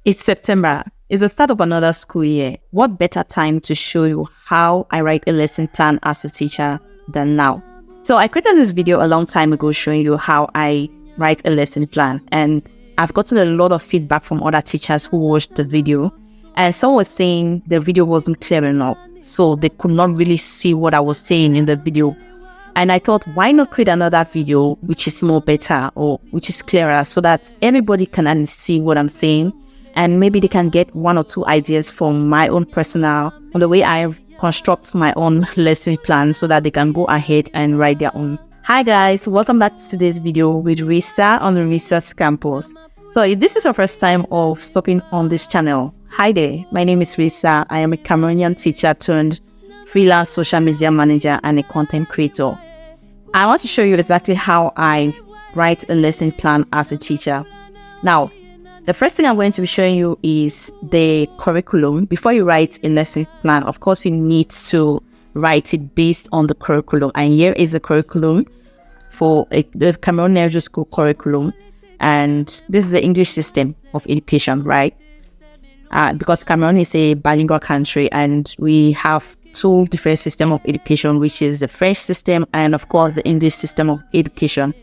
It's September. It's the start of another school year. What better time to show you how I write a lesson plan as a teacher than now? So I created this video a long time ago showing you how I write a lesson plan, and I've gotten a lot of feedback from other teachers who watched the video, and some was saying the video wasn't clear enough, so they could not really see what I was saying in the video. And I thought, why not create another video which is more better or which is clearer so that everybody can see what I'm saying, and maybe they can get one or two ideas from my own personal, on the way I construct my own lesson plan so that they can go ahead and write their own. Hi guys, welcome back to today's video with Risa on the Risa's campus. So if this is your first time of stopping on this channel, hi there, my name is Risa. I am a Cameroonian teacher turned freelance social media manager and a content creator. I want to show you exactly how I write a lesson plan as a teacher. Now, the first thing I'm going to be showing you is the curriculum. Before you write a lesson plan, of course, you need to write it based on the curriculum. And here is the curriculum for the Cameroonian nursery school curriculum. And this is the English system of education, right? Because Cameroon is a bilingual country and we have two different systems of education, which is the French system and, of course, the English system of education.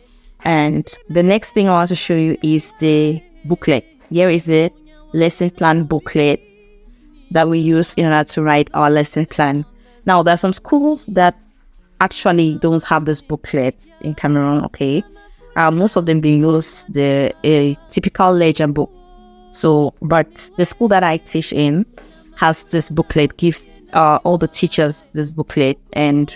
And the next thing I want to show you is the booklet. Here is the lesson plan booklet that we use in order to write our lesson plan. Now, there are some schools that actually don't have this booklet in Cameroon, okay? Most of them, they use a typical ledger book. So, but the school that I teach in has this booklet, gives all the teachers this booklet, and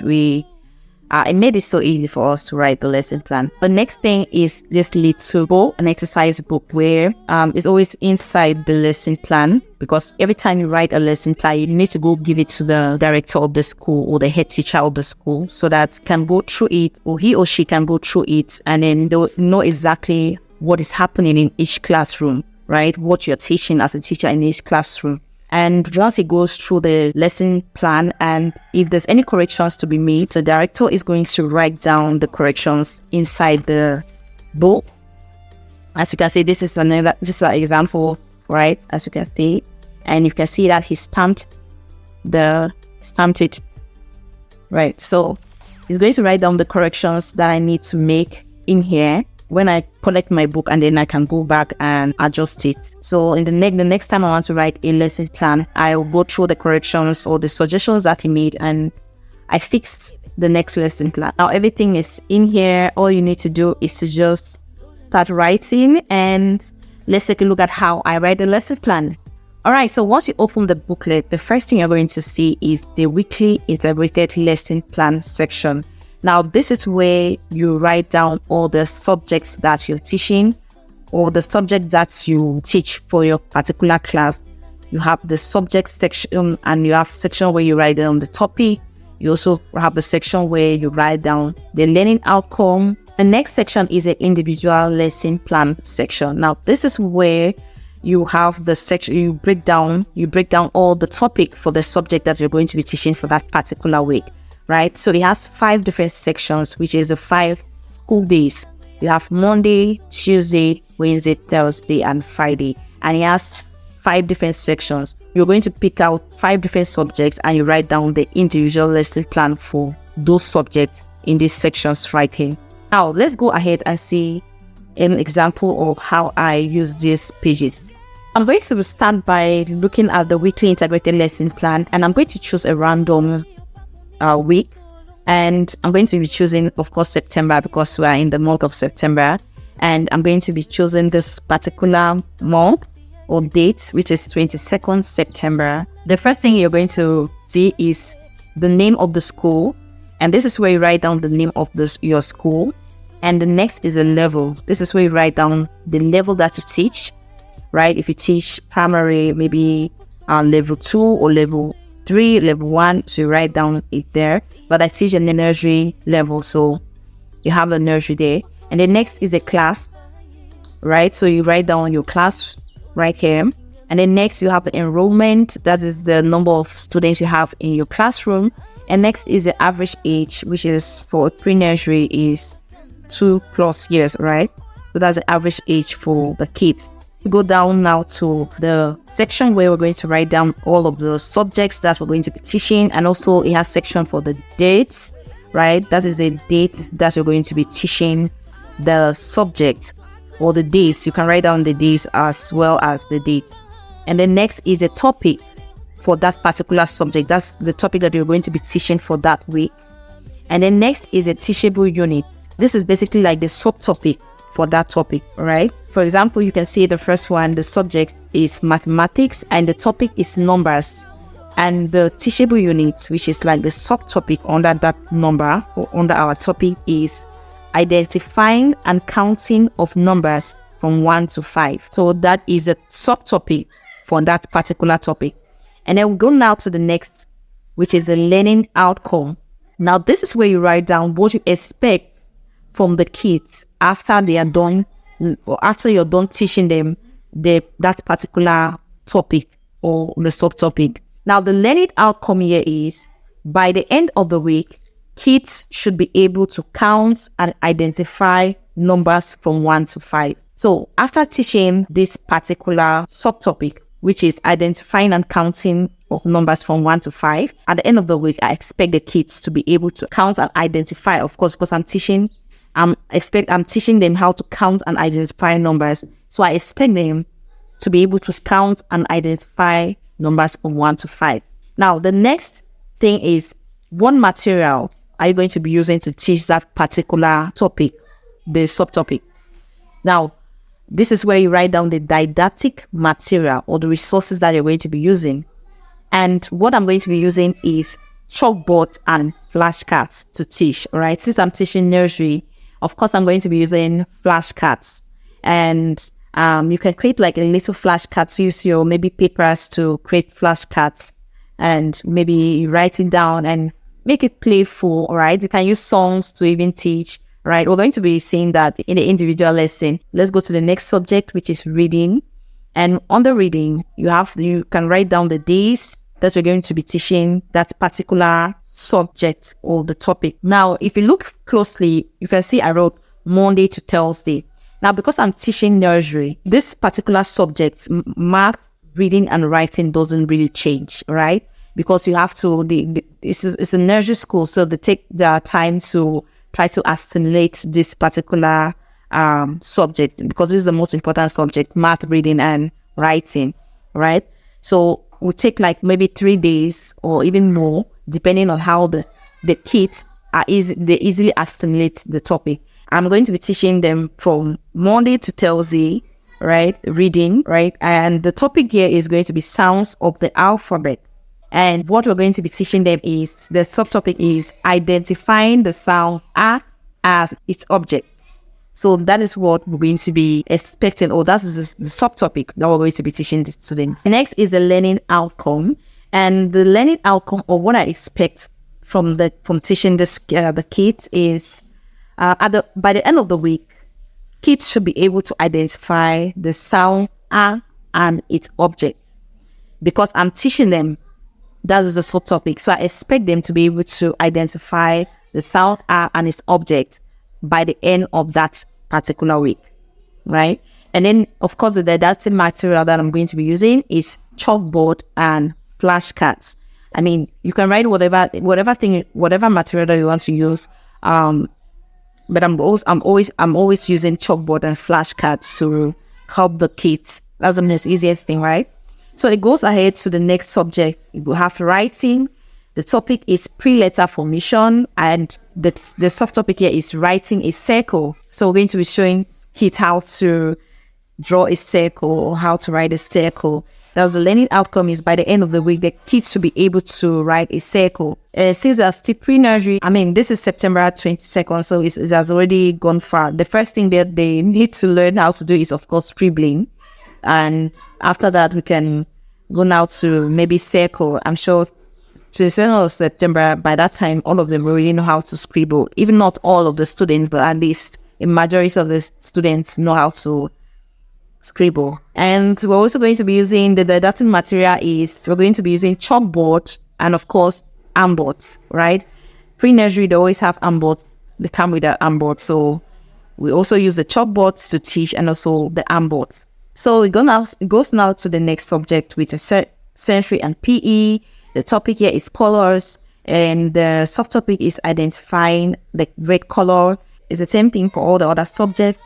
it made it so easy for us to write the lesson plan. The next thing is this little book, an exercise book, where it's always inside the lesson plan, because every time you write a lesson plan, you need to go give it to the director of the school or the head teacher of the school so that can go through it, or he or she can go through it, and then they'll know exactly what is happening in each classroom, right? What you're teaching as a teacher in each classroom. And once it goes through the lesson plan, and if there's any corrections to be made, the director is going to write down the corrections inside the book. As you can see, this is an example, right? As you can see, and you can see that he stamped it, right? So he's going to write down the corrections that I need to make in here when I collect my book, and then I can go back and adjust it. So in the next time I want to write a lesson plan, I'll go through the corrections or the suggestions that he made, and I fixed the next lesson plan. Now everything is in here. All you need to do is to just start writing, and let's take a look at how I write the lesson plan. All right, so once you open the booklet, the first thing you're going to see is the weekly integrated lesson plan section. Now, this is where you write down all the subjects that you're teaching or the subject that you teach for your particular class. You have the subject section, and you have section where you write down the topic. You also have the section where you write down the learning outcome. The next section is an individual lesson plan section. Now, this is where you have the section, you break down all the topic for the subject that you're going to be teaching for that particular week. Right, so it has 5 different sections, which is the 5 school days. You have Monday, Tuesday, Wednesday, Thursday, and Friday, and it has 5 different sections. You're going to pick out 5 different subjects, and you write down the individual lesson plan for those subjects in these sections right here. Now, let's go ahead and see an example of how I use these pages. I'm going to start by looking at the weekly integrated lesson plan, and I'm going to choose a random week, and I'm going to be choosing, of course, September, because we are in the month of September, and I'm going to be choosing this particular month or date, which is 22nd September. The first thing you're going to see is the name of the school, and this is where you write down the name of your school. And the next is a level. This is where you write down the level that you teach, right? If you teach primary, maybe level 2 or level 3, level 1, so you write down it there. But I teach in the nursery level, so you have the nursery there. And the next is a class, right? So you write down your class right here. And then next you have the enrollment, that is the number of students you have in your classroom. And next is the average age, which is for pre-nursery is 2+ years, right? So that's the average age for the kids. go down now to the section where we're going to write down all of the subjects that we're going to be teaching, and also it has section for the dates, right? That is a date that you're going to be teaching the subject, or the days. You can write down the days as well as the date. And then next is a topic for that particular subject. That's the topic that you're going to be teaching for that week. And then next is a teachable unit. This is basically like the subtopic for that topic, right? For example, you can see the first one, the subject is mathematics and the topic is numbers. And the teachable unit, which is like the subtopic under that number or under our topic, is identifying and counting of numbers from 1 to 5. So that is a subtopic for that particular topic. And then we go now to the next, which is a learning outcome. Now, this is where you write down what you expect from the kids after they are done, or after you're done teaching them that particular topic or the subtopic. Now, the learning outcome here is, by the end of the week, kids should be able to count and identify numbers from 1 to 5. So after teaching this particular subtopic, which is identifying and counting of numbers from 1 to 5, at the end of the week, I expect the kids to be able to count and identify, of course, because I'm teaching them how to count and identify numbers. So I expect them to be able to count and identify numbers from 1 to 5. Now, the next thing is, what material are you going to be using to teach that particular topic, the subtopic? Now, this is where you write down the didactic material or the resources that you're going to be using. And what I'm going to be using is chalkboard and flashcards to teach, all right? Since I'm teaching nursery, of course, I'm going to be using flashcards. And you can create like a little flashcards, use your maybe papers to create flashcards and maybe write it down and make it playful, all right? You can use songs to even teach, right? We're going to be seeing that in the individual lesson. Let's go to the next subject, which is reading. And on the reading, you can write down the days that you're going to be teaching that particular subject or the topic. Now, if you look closely, you can see I wrote Monday to Thursday. Now, because I'm teaching nursery, this particular subject, math, reading, and writing doesn't really change, right? Because you have to, it's a nursery school, so they take their time to try to assimilate this particular subject, because this is the most important subject, math, reading, and writing, right? So we'll take like maybe 3 days or even more, depending on how the kids they easily assimilate the topic. I'm going to be teaching them from Monday to Thursday, right? Reading, right? And the topic here is going to be sounds of the alphabet. And what we're going to be teaching them is, the subtopic is identifying the sound A as its objects. So that is what we're going to be expecting, or that is the subtopic that we're going to be teaching the students. Next is the learning outcome. And the learning outcome, or what I expect from teaching the kids, is by the end of the week, kids should be able to identify the sound A and its objects. Because I'm teaching them, that is the subtopic. So I expect them to be able to identify the sound A and its object by the end of that particular week, right? And then, of course, the didactic material that I'm going to be using is chalkboard and flashcards. I mean, you can write whatever material that you want to use, but I'm always using chalkboard and flashcards to help the kids. That's the most easiest thing, right? So it goes ahead to the next subject. We have writing. The topic is pre-letter formation, and the subtopic here is writing a circle. So we're going to be showing kids how to draw a circle or how to write a circle. That's the learning outcome, is by the end of the week, the kids should be able to write a circle. Since they're still pre-nursery, I mean, this is September 22nd, so it has already gone far. The first thing that they need to learn how to do is, of course, scribbling. And after that, we can go now to maybe circle. I'm sure 27th of September, by that time, all of them already know how to scribble. Even not all of the students, but at least a majority of the students know how to scribble. And we're also going to be using the didactic material we're going to be using chalkboard and, of course, armboards, right? Pre-nursery, they always have armboards. They come with an armboard. So we also use the chalkboards to teach, and also the armboards. So it goes now to the next subject, which is sensory and PE. The topic here is colors, and the subtopic is identifying the red color. It's the same thing for all the other subjects,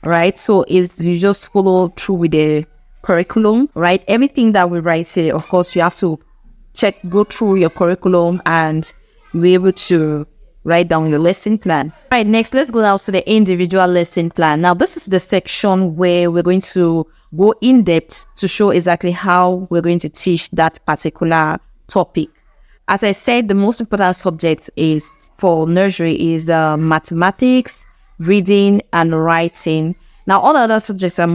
right? So you just follow through with the curriculum, right? Everything that we write here, of course, you have to go through your curriculum and be able to write down your lesson plan. All right, next, let's go down to the individual lesson plan. Now, this is the section where we're going to go in depth to show exactly how we're going to teach that particular topic. As I said, the most important subject is for nursery is mathematics, reading, and writing. Now, all other subjects are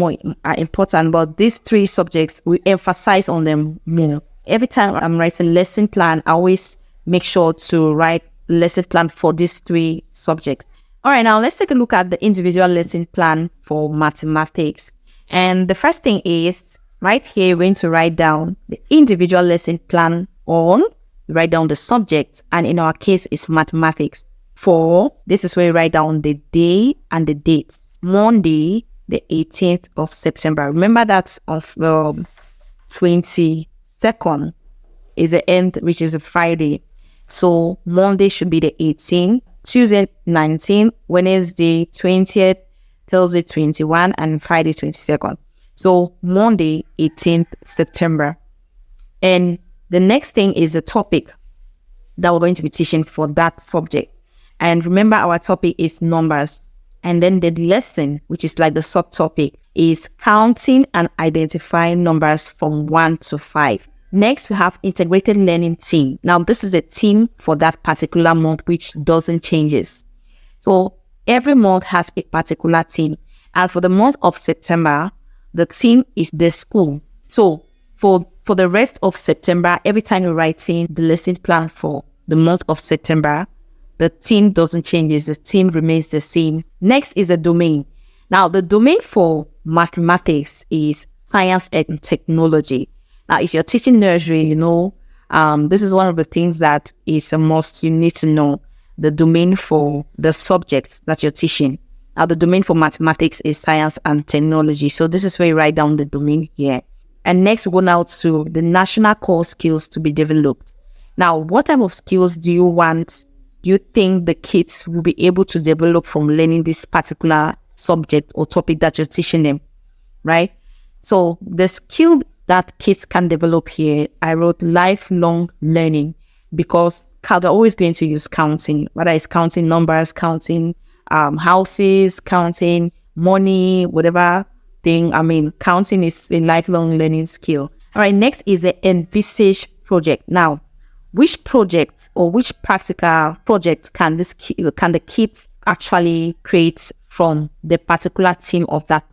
important, but these three subjects, we emphasize on them more. Every time I'm writing lesson plan, I always make sure to write lesson plan for these three subjects. All right, now let's take a look at the individual lesson plan for mathematics. And the first thing is, right here, we're going to write down the individual lesson plan write down the subject, and in our case, it's mathematics. This is where you write down the day and the dates. Monday, the 18th of September. Remember that of 22nd is the end, which is a Friday. So Monday should be the 18th, Tuesday 19th, Wednesday 20th, Thursday 21, and Friday 22nd. So Monday 18th September. And the next thing is the topic that we're going to be teaching for that subject. And remember, our topic is numbers. And then the lesson, which is like the subtopic, is counting and identifying numbers from 1 to 5. Next, we have integrated learning theme. Now, this is a theme for that particular month, which doesn't changes. So every month has a particular theme. And for the month of September, the theme is the school. So for the rest of September, every time you're writing the lesson plan for the month of September, the theme doesn't change. The theme remains the same. Next is a domain. Now, the domain for mathematics is science and technology. Now, if you're teaching nursery, this is one of the things that is a must. You need to know the domain for the subjects that you're teaching. Now, the domain for mathematics is science and technology. So this is where you write down the domain here. And next, we go now to the national core skills to be developed. Now, what type of skills do you think the kids will be able to develop from learning this particular subject or topic that you're teaching them, right? So the skill that kids can develop here, I wrote lifelong learning, because they're always going to use counting, whether it's counting numbers, counting houses, counting money, whatever thing. Counting is a lifelong learning skill. All right, next is the envisage project. Now, which project or which practical project can the kids actually create from the particular theme of that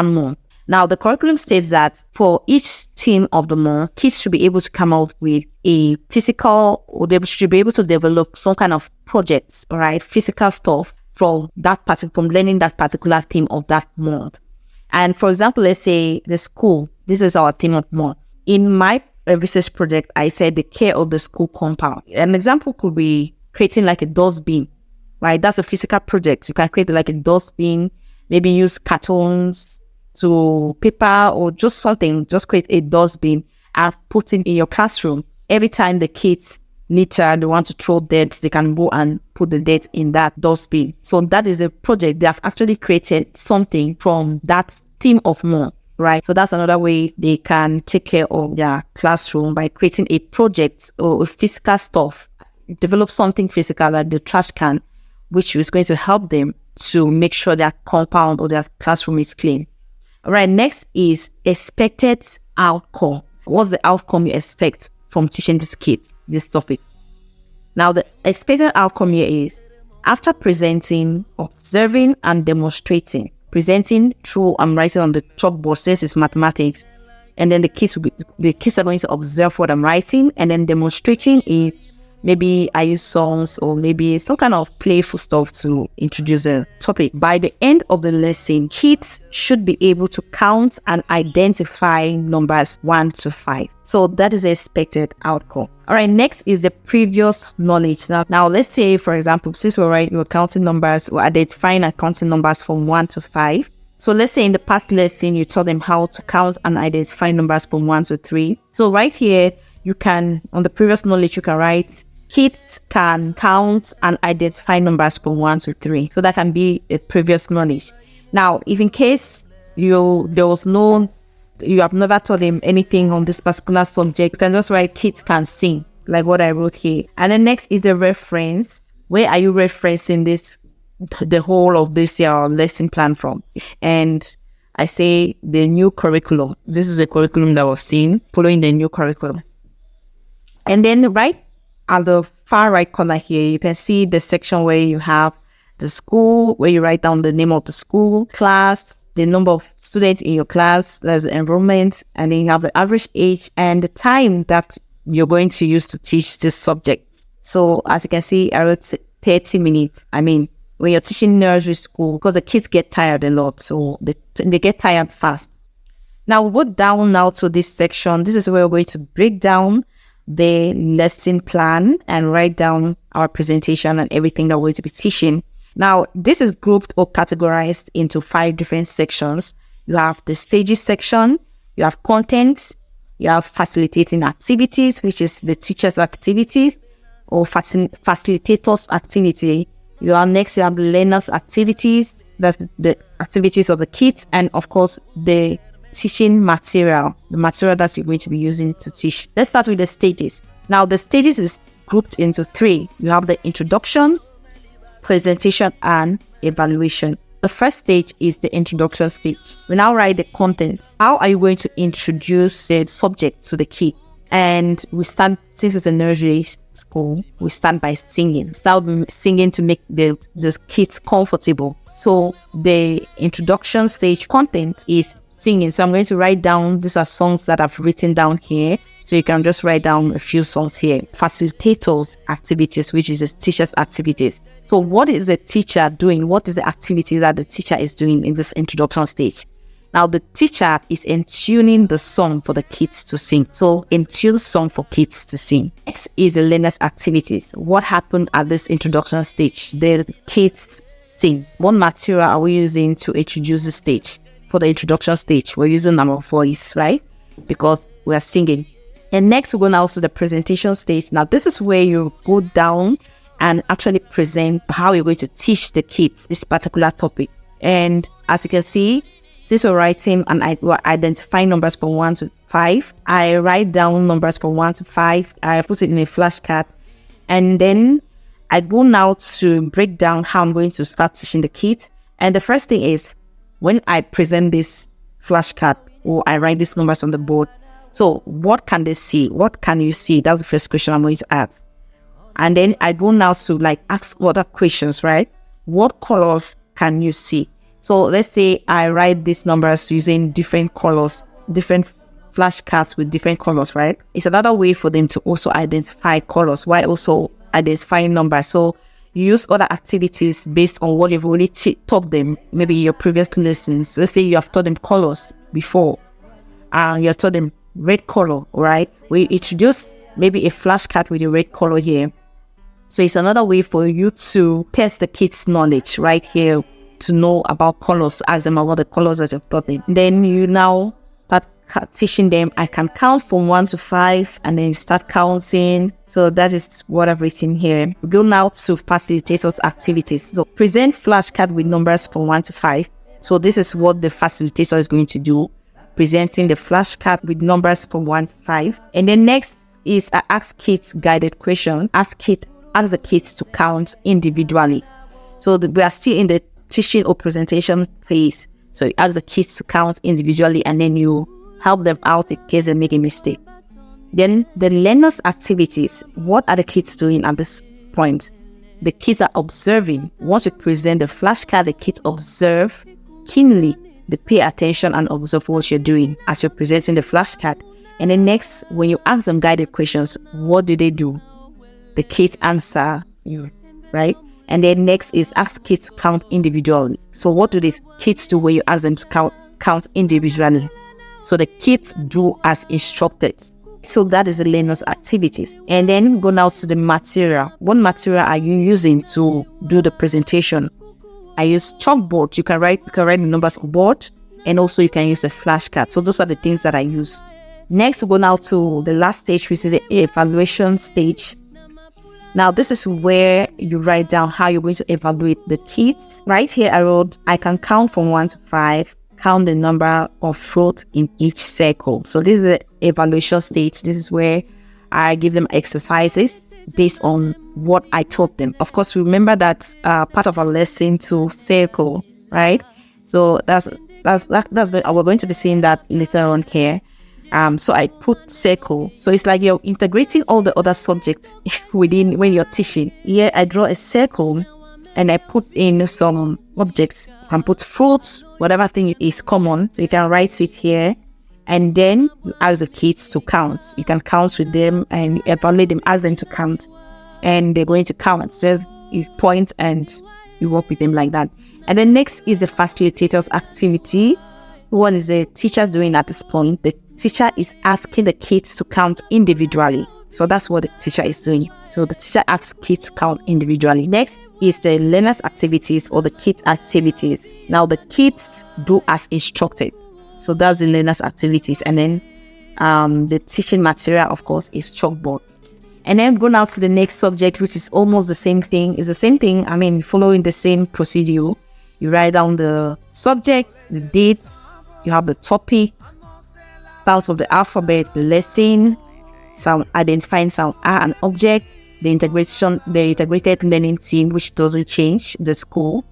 month? Now, the curriculum states that for each theme of the month, kids should be able to come out with a physical, or they should be able to develop some kind of projects, all right, physical stuff from learning that particular theme of that month. And for example, let's say the school, this is our theme of the month. In my research project, I said the care of the school compound. An example could be creating like a dustbin, right? That's a physical project. You can create like a dustbin, maybe use cartons to paper or just something. Just create a dustbin and put it in your classroom. Every time the kids litter, they want to throw dirt, they can go and put the dirt in that dustbin. So that is a project. They have actually created something from that theme of month, right? So that's another way they can take care of their classroom, by creating a project or physical stuff. Develop something physical like the trash can, which is going to help them to make sure their compound or their classroom is clean. All right, next is expected outcome. What's the outcome you expect from teaching these kids this topic? Now, the expected outcome here is, after presenting, observing, and demonstrating. Presenting through, I'm writing on the chalkboard, since it's mathematics, and then the kids are going to observe what I'm writing, and then demonstrating is maybe I use songs or maybe some kind of playful stuff to introduce a topic. By the end of the lesson, kids should be able to count and identify numbers 1 to 5. So that is the expected outcome. All right, next is the previous knowledge. Now let's say, for example, since we're counting numbers, we're identifying and counting numbers from 1 to 5. So let's say in the past lesson, you taught them how to count and identify numbers from 1 to 3. So right here, you can, on the previous knowledge, you can write, kids can count and identify numbers from 1 to 3. So that can be a previous knowledge. Now, if in case you have never taught them anything on this particular subject, you can just write kids can sing, like what I wrote here. And then next is the reference. Where are you referencing the whole of this year lesson plan from? And I say the new curriculum. This is a curriculum that we've seen, following the new curriculum. And then right at the far right corner here, you can see the section where you have the school, where you write down the name of the school, class, the number of students in your class, there's the enrollment, and then you have the average age and the time that you're going to use to teach this subject. So as you can see, I wrote 30 minutes. I mean, when you're teaching nursery school, because the kids get tired a lot, so they get tired fast. Now we'll go down now to this section. This is where we're going to break down the lesson plan and write down our presentation and everything that we're going to be teaching. Now, this is grouped or categorized into 5 different sections. You have the stages section, you have content, you have facilitating activities, which is the teacher's activities or facilitators activity. You have learners activities, that's the activities of the kids, and of course the teaching material, the material that you're going to be using to teach. Let's start with the stages. Now the stages is grouped into 3. You have the introduction, presentation, and evaluation. The first stage is the introduction stage. We now write the contents. How are you going to introduce the subject to the kids? And we start, since it's a nursery school, we start by singing. Start singing to make the kids comfortable. So the introduction stage content is singing. So I'm going to write down, these are songs that I've written down here. So you can just write down a few songs here. Facilitators activities, which is the teacher's activities. So what is the teacher doing? What is the activity that the teacher is doing in this introduction stage? Now the teacher is intuning the song for the kids to sing. So intune song for kids to sing. Next is the learner's activities. What happened at this introduction stage? The kids sing. What material are we using to introduce the stage? For the introduction stage, we're using our voice, right? Because we are singing. And next, we're going now to the presentation stage. Now, this is where you go down and actually present how you're going to teach the kids this particular topic. And as you can see, since we're writing and we're identifying numbers from 1 to 5, I write down numbers from 1 to 5. I put it in a flashcard. And then I go now to break down how I'm going to start teaching the kids. And the first thing is, when I present this flashcard or I write these numbers on the board, so what can they see? What can you see? That's the first question I'm going to ask. And then I go now to ask other questions, right? What colors can you see? So let's say I write these numbers using different colors, different flashcards with different colors, right? It's another way for them to also identify colors while also identifying numbers. So you use other activities based on what you've already taught them, maybe your previous lessons. Let's say you have taught them colors before, and you have taught them red color, right? We introduce maybe a flashcard with a red color here. So it's another way for you to test the kids' knowledge right here, to know about colors, ask them about the colors that you've taught them. Then you now start teaching them. I can count from 1 to 5, and then you start counting. So that is what I've written here. We go now to facilitators activities. So present flashcard with numbers from 1 to 5. So this is what the facilitator is going to do, presenting the flashcard with numbers from 1 to 5. And then next is I ask kids guided questions. Ask the kids to count individually. So we are still in the teaching or presentation phase. So you ask the kids to count individually, and then you help them out in case they make a mistake. Then the learners' activities. What are the kids doing at this point? The kids are observing. Once you present the flashcard, the kids observe keenly. They pay attention and observe what you're doing as you're presenting the flashcard. And then next, when you ask them guided questions, what do they do? The kids answer you, right? And then next is ask kids to count individually. So what do the kids do when you ask them to count individually? So the kids do as instructed. So that is the learner's activities. And then go now to the material. What material are you using to do the presentation? I use chalkboard. You can write the numbers on board, and also you can use a flashcard. So those are the things that I use. Next, we go now to the last stage, which is the evaluation stage. Now, this is where you write down how you're going to evaluate the kids. Right here, I wrote, I can count from 1 to 5, count the number of fruits in each circle. So this is the evaluation stage. This is where I give them exercises based on what I taught them. Of course, remember that part of our lesson to circle, right? So that's we're going to be seeing that later on here. So I put circle. So it's like you're integrating all the other subjects within when you're teaching. Here I draw a circle and I put in some objects. You can put fruits, whatever thing is common. So you can write it here. And then you ask the kids to count. You can count with them and evaluate them, ask them to count. And they're going to count. So you point and you work with them like that. And then next is the facilitator's activity. What is the teacher doing at this point? The teacher is asking the kids to count individually. So that's what the teacher is doing. So the teacher asks kids to count individually. Next is the learner's activities or the kids' activities. Now the kids do as instructed. So that's the learner's activities. And then the teaching material, of course, is chalkboard. And then go now to the next subject, which is almost the same thing. It's the same thing. I mean, following the same procedure. You write down the subject, the dates, you have the topic, sounds of the alphabet, the lesson, sound identifying sound are an object, the integrated learning team, which doesn't change, the school,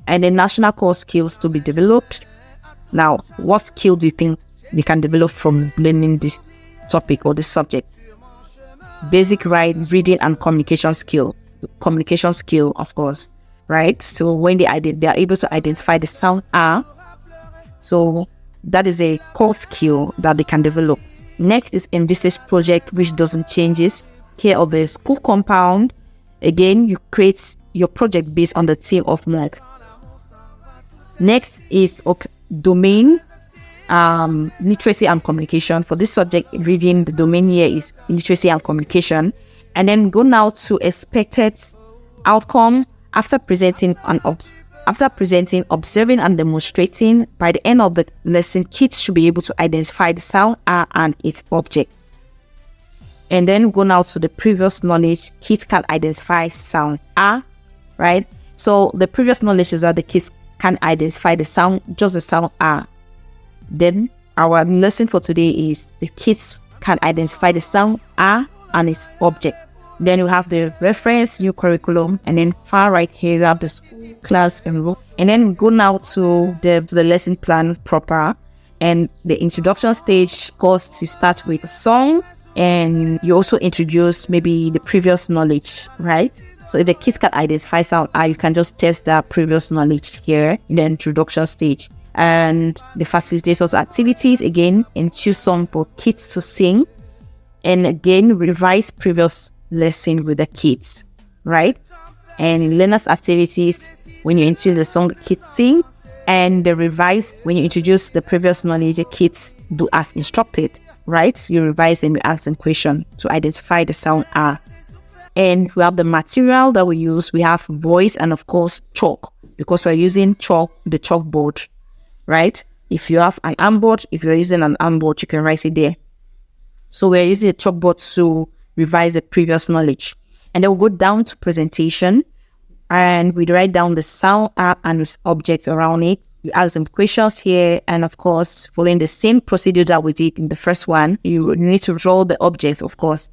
and the national core skills to be developed. Now, what skill do you think they can develop from learning this topic or this subject? Basic reading and communication skill. Communication skill, of course, right? So when they are able to identify the sound R, so that is a core skill that they can develop. Next is envisage project, which doesn't changes. Care of the school compound. Again, you create your project based on the theme of math. Next is domain, literacy and communication. For this subject reading, the domain here is literacy and communication. And then go now to expected outcome. After presenting, observing and demonstrating, by the end of the lesson, kids should be able to identify the sound R and its objects. And then go now to the previous knowledge. Kids can identify sound R, right? So the previous knowledge is that the kids can identify the sound, just the sound R. Then our lesson for today is the kids can identify the sound R and its objects. Then you have the reference, new curriculum, and then far right here you have the school, class, and room. And then go now to the lesson plan proper. And the introduction stage, of course, you start with a song, and you also introduce maybe the previous knowledge, right? So if the kids can identify sound R, you can just test that previous knowledge here in the introduction stage. And the facilitators activities, again, and choose song for kids to sing. And again, revise previous lesson with the kids, right? And in learners activities, when you introduce the song, the kids sing, and the revise, when you introduce the previous knowledge, the kids do as instructed, right? You revise and you ask them question to identify the sound R. And we have the material that we use. We have voice and of course chalk, because we're using the chalkboard, right? If you have an armboard, if you're using an armboard, you can write it there. So we're using a chalkboard to revise the previous knowledge. And then we'll go down to presentation, and we write down the sound R and its objects around it. You ask them questions here, and of course, following the same procedure that we did in the first one, you need to draw the objects, of course.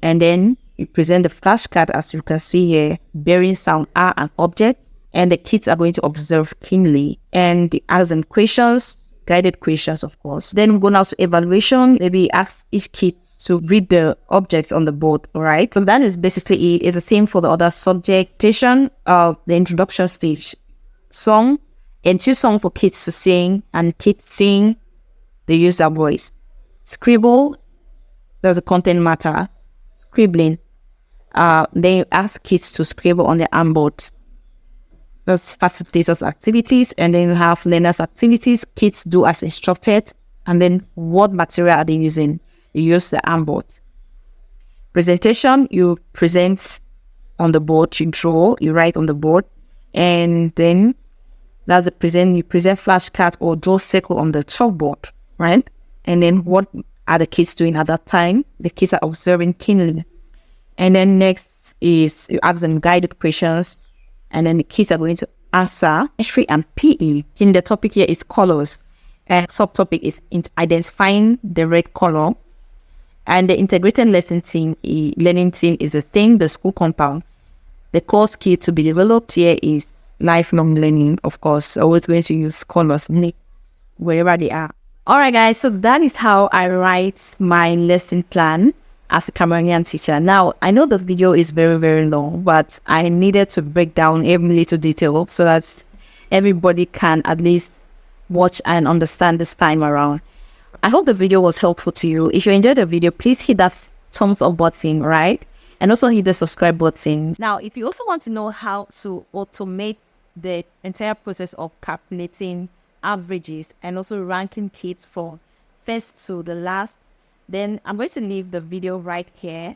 And then you present the flashcard, as you can see here, bearing sound R and objects, and the kids are going to observe keenly. And you ask them questions, guided questions, of course. Then we go now to evaluation. Maybe ask each kid to read the objects on the board, all right? So that is basically it. It's the same for the other subject. Station, the introduction stage. Song, and choose song for kids to sing, and kids sing, they use their voice. Scribble, there's a content matter. Scribbling, then you ask kids to scribble on their armboard. Those facilitators activities, and then you have learners activities. Kids do as instructed, and then what material are they using? You use the armboard. Presentation, you present on the board, you draw, you write on the board, And then that's the present, you present flashcard or draw circle on the chalkboard, right? And then what are the kids doing at that time? The kids are observing keenly. And then next is you ask them guided questions, and then the kids are going to answer history and PE. In the topic here is colors, and subtopic is identifying the red color. And the integrated learning team is the thing, the school compound. The core skill to be developed here is lifelong learning, of course. Always going to use colors wherever they are. All right, guys. So that is how I write my lesson plan as a Cameroonian teacher. Now, I know the video is very, very long, but I needed to break down every little detail so that everybody can at least watch and understand this time around. I hope the video was helpful to you. If you enjoyed the video, please hit that thumbs up button, right? And also hit the subscribe button. Now, if you also want to know how to automate the entire process of calculating averages and also ranking kids from first to the last, then I'm going to leave the video right here,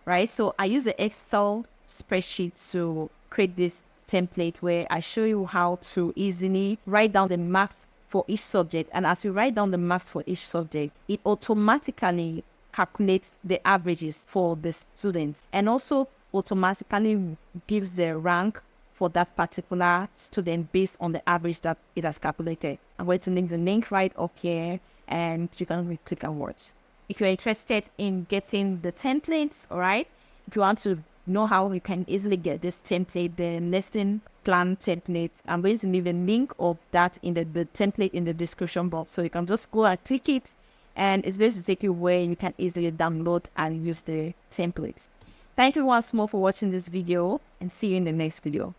right? So I use the Excel spreadsheet to create this template where I show you how to easily write down the marks for each subject. And as you write down the marks for each subject, it automatically calculates the averages for the students and also automatically gives the rank for that particular student based on the average that it has calculated. I'm going to link the link right up here and you can click and watch. If you're interested in getting the templates, all right, if you want to know how you can easily get this template, the lesson plan template, I'm going to leave a link of that in the template in the description box. So you can just go and click it and it's going to take you where you can easily download and use the templates. Thank you once more for watching this video and see you in the next video.